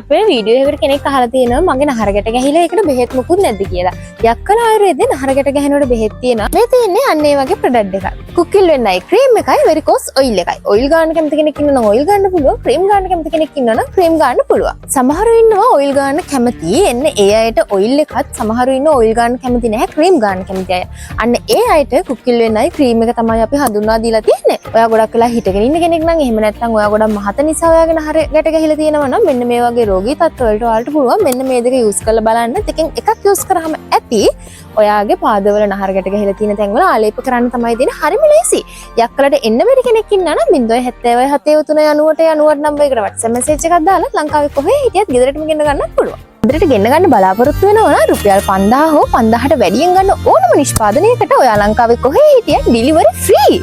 අපේ වීඩියෝ එකකට කෙනෙක් අහලා තියෙනවා මගේ නහරකට ගහලා ඒකට බෙහෙත් මොකුත් නැද්ද කියලා. යක්කල ආයුර්වේදේ නහරකට ගහනකොට බෙහෙත් තියෙනවා. මේ තියෙන්නේ අන්න ඒ වගේ ප්‍රොඩක්ට් එකක්. කුකිල් වෙන්නයි ක්‍රීම් එකයි වෙරිකෝස් ඔයිල් එකයි. ඔයිල් ගන්න කැමති කෙනෙක් ඉන්නවා නම් ඔයිල් ගන්න පුළුවන්. ක්‍රීම් ගන්න කැමති කෙනෙක් ඉන්නවා නම් ක්‍රීම් ගන්න පුළුවන්. සමහරව ඉන්නවා ඔයිල් ගන්න කැමති. එන්න ඒ අයට ඔයිල් එකත් සමහරව ඉන්නවා ඔයිල් ගන්න කැමති නැහැ ක්‍රීම් ගන්න කැමති අය. අන්න ඒ අයට කුකිල් වෙන්නයි ක්‍රීම් එක තමයි අපි හඳුන්වා දීලා තියෙන්නේ. ඔයා ගොඩක් වෙලා හිටගෙන ඉන්න කෙනෙක් නම් එහෙම නැත්නම් ඔයා ගොඩක් මහත නිසා ඔයාගේ නහරකට ගහලා තියෙනවා නම් මෙන්න මේ වගේ රෝගී තත්ත්වවලට ඔයාලට පුළුවන් මෙන්න මේ දෙක යූස් කරලා බලන්න. දෙකෙන් එකක් යූස් කරාම ඇති ඔයාගේ පාදවල නහරකට ගහලා තියෙන තැන්වල ආලේප කරන්න තමයි දෙන්නේ. හරිම ලේසි. යක්කලට එන්න බැරි කෙනෙක් ඉන්නා නම් 070 73 90 නම්බර එකට WhatsApp message එකක් දාලා ලංකාවේ කොහේ හිටියත් ගෙදරටම ගෙන්න ගන්නත් පුළුවන්. ගෙදරට ගෙන්න ගන්න බලාපොරොත්තු වෙනවා නම් රුපියල් 5000 හෝ 5000ට වැඩියෙන් ගන්න ඕනම නිෂ්පාදනයකට ඔයා ලංකාවේ කොහේ හිටියත් ඩිලිවරි ෆ්‍රී.